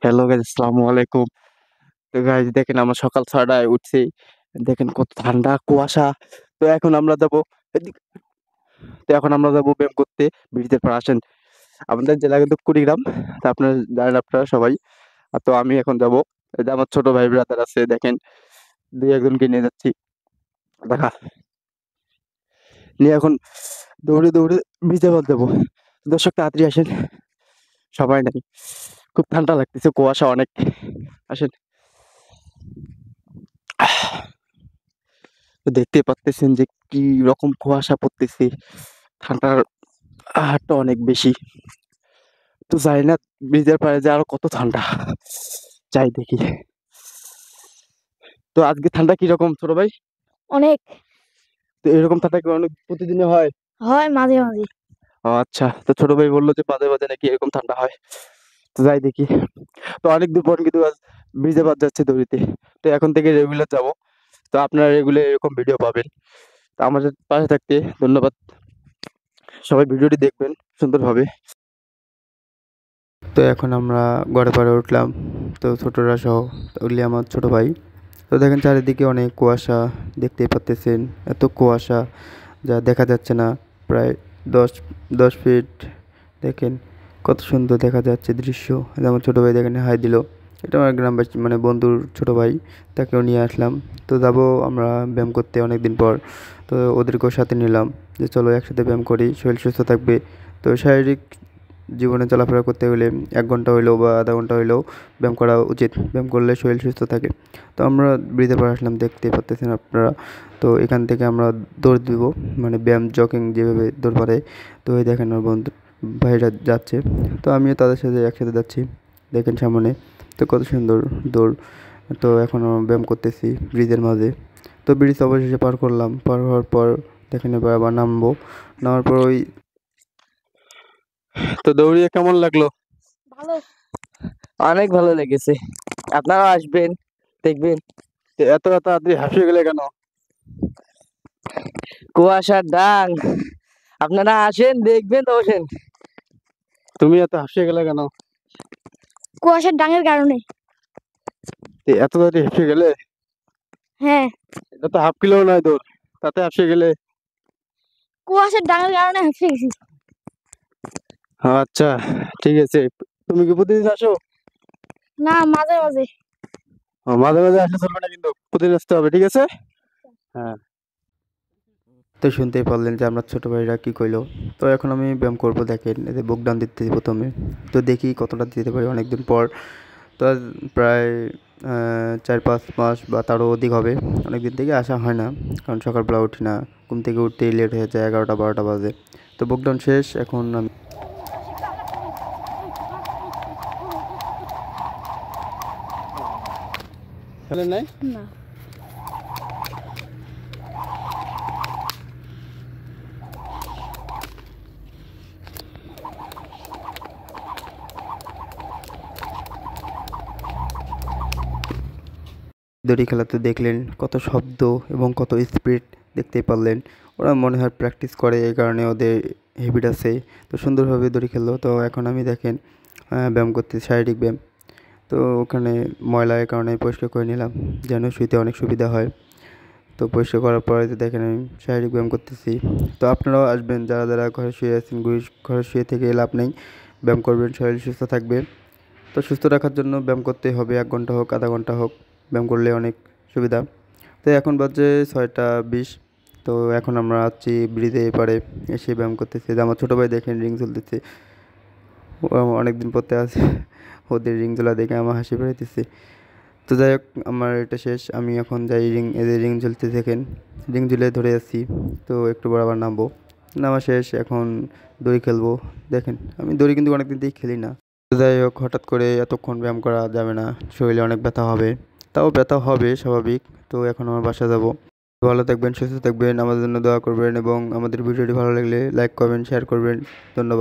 Hello guys, আসসালামু আলাইকুম। তো গাইস দেখেন আমরা সকাল ৬টায় উঠছি। দেখেন কত ঠান্ডা কুয়াশা। তো এখন আমরা যাবো এদিক তো এখন আমরা যাবো ব্যায়াম করতে ব্রিজের পাড়ে আসেন। আমাদের জেলা কিন্তু কুড়িগ্রাম। তো আপনারা জানেন আপনারা সবাই। তো আমি এখন যাবো। এই যে আমার ছোট ভাই ব্রাদার আছে দেখেন ২-১ জনকে নিয়ে যাচ্ছি। দেখা নিয়ে এখন দৌড়ে ব্রিজের পাড়ে যাবো। দর্শক তাড়াতাড়ি আসেন। সবাই নাই। খুব ঠান্ডা লাগতেছে, কুয়াশা অনেক। আসেন। তো দেখতেই পারতেছেন যে কি রকম কুয়াশা পড়তেছে। ঠান্ডার হারটা অনেক বেশি। তো জানি না ব্রিজের পাড়ে যে আরো কত ঠান্ডা। যাই দেখি। তো আজকে ঠান্ডা কিরকম ছোট ভাই? অনেক তো এরকম ঠান্ডা কি অনেক প্রতিদিনই হয়? হয় মাঝে মাঝে। ও আচ্ছা। তো ছোট ভাই বলল যে মাঝে নাকি এরকম ঠান্ডা হয়। তো যাই দেখি। তো অনেক দূর পর কিন্তু আজ ব্রিজের পাড় যাচ্ছি দৌড়িতে। তো এখন থেকে রেগুলার যাবো। তো আপনারা রেগুলার এরকম ভিডিও পাবেন। তো আমাদের পাশে থাকতে ধন্যবাদ। সবাই ভিডিওটি দেখবেন সুন্দরভাবে। তো এখন আমরা ঘরে পাড়ে উঠলাম। তো ছোটরা সহ ওগুলি আমার ছোট ভাই। তো দেখেন চারিদিকে অনেক কুয়াশা দেখতেই পাচ্তেছেন। এত কুয়াশা যা দেখা যাচ্ছে না। প্রায় ১০ ফিট। দেখেন কত সুন্দর দেখা যাচ্ছে দৃশ্য। এই যে আমার ছোট ভাই দেখেন হাই দিল। এটা আমার গ্রামবাসী মানে বন্ধুর ছোট ভাই। তাকেও নিয়ে আসলাম। তো যাবো আমরা ব্যায়াম করতে অনেকদিন পর। তো ওদেরকেও সাথে নিলাম যে চলো একসাথে ব্যায়াম করি, শরীর সুস্থ থাকবে। তো শারীরিক জীবনে চলাফেরা করতে গেলে ১ ঘন্টা হইলেও বা আধা ঘন্টা হইলেও ব্যায়াম করা উচিত। ব্যায়াম করলে শরীর সুস্থ থাকে। তো আমরা ব্রিজের পাড়ে আসলাম, দেখতে পারতেছেন আপনারা। তো এখান থেকে আমরা দৌড় দিব, মানে ব্যায়াম জগিং যেভাবে দৌড় মারে। তো এই দেখেন আমার বন্ধু ভাইরা যাচ্ছে। তো আমিও তাদের সাথে একসাথে যাচ্ছি। দেখেন সামনে তো কত সুন্দর দৌড়। তো এখন আমরা ব্যায়াম করতেছি ব্রিজের মাঝে। তো ব্রিজ অবশেষে পার করলাম। পার হওয়ার পর দেখেন এবার আবার নামবো। নামার পর ওই তো দৌড়িয়ে কেমন লাগলো? ভালো। অনেক ভালো লেগেছে। আপনারাও আসবেন, দেখবেন। তো এত তাড়াতাড়ি হাঁপিয়ে গেলে কেন? কুয়াশার ডাং। আপনারা আসেন, দেখবেন তো বসেন। তুমি এত হাঁপিয়ে গেলে কেন? কুয়াশার ডাঙের কারণে। এত তাড়াতাড়ি হাঁপিয়ে গেলে? হ্যাঁ, এটা তো হাফ কিলো নয় দৌড়, তাতে হাঁপিয়ে গেলে? কুয়াশার ডাঙের কারণে হাঁপিয়ে গেছি। আচ্ছা, ঠিক আছে। তুমি কি প্রতিদিন আসো? না, মাঝে মাঝে। মাঝে আসলে চলবে না, কিন্তু প্রতিদিন আসতে হবে, ঠিক আছে? হ্যাঁ। তো শুনতেই পারলেন যে আমরা ছোট ভাইরা কি কইলো। তো এখন আমি ব্যায়াম করবো। দেখেন এই যে বুক ডাউন দিতেছি প্রথমে। তো দেখি কতটা দিতে পারি অনেকদিন পর। তো আজ প্রায় ৪-৫ মাস বা তারও অধিক হবে। অনেকদিন থেকে আসা হয় না, কারণ সকালবেলা উঠি না। ঘুম থেকে উঠতেই লেট হয়ে যায়, ১১টা-১২টা বাজে। তো বুক ডাউন শেষ, এখন আমি নাই। না, দড়ি খেলাতে দেখলেন কত শব্দ এবং কত স্পিড, দেখতেই পারলেন। ওরা মনে হয় প্র্যাকটিস করে, এই কারণে ওদের হ্যাবিট আছে। তো সুন্দরভাবে দড়ি খেললো। তো এখন আমি দেখেন ব্যায়াম করতে, শারীরিক ব্যায়াম। তো ওখানে ময়লার কারণে পরিষ্কার করে নিলাম, যেন শুইতে অনেক সুবিধা হয়। তো পরিষ্কার করার পরে তো দেখেন আমি শারীরিক ব্যায়াম করতেছি। তো আপনারাও আসবেন, যারা ঘরে শুয়ে আছেন। ঘরে শুয়ে থেকে লাভ নেই, ব্যায়াম করবেন, শরীর সুস্থ থাকবে। তো সুস্থ রাখার জন্য ব্যায়াম করতেই হবে, ১ ঘন্টা হোক আধা ঘন্টা হোক, ব্যায়াম করলে অনেক সুবিধা। তো এখন বাজে ৬টা ২০। তো এখন আমরা আছি ব্রিজে এপারে এসে ব্যায়াম করতেছি। যে আমার ছোটো ভাই দেখেন রিং চলতেছে, ও অনেকদিন পরতে আছে। ওদের রিং ঝোলা দেখে আমার হাসি বেড়াইতেছে। তো যাই হোক, আমার এটা শেষ। আমি এখন যাই এদের রিং ঝুলতে দেখেন, রিং ঝুলে ধরে আছি। তো একটু পর আবার নামবো। নামা শেষ, এখন দড়ি খেলবো। দেখেন আমি দড়ি কিন্তু অনেকদিন থেকেই খেলি না। তো যাই হোক, হঠাৎ করে এতক্ষণ ব্যায়াম করা যাবে না, শরীরে অনেক ব্যথা হবে। তাও ব্যথা হবে স্বাভাবিক। তো এখন আমার বাসা যাব। ভালো থাকবেন, সুস্থ থাকবেন, আমাদের জন্য দোয়া করবেন এবং আমাদের ভিডিওটি ভালো লাগলে লাইক করবেন, শেয়ার করবেন। ধন্যবাদ।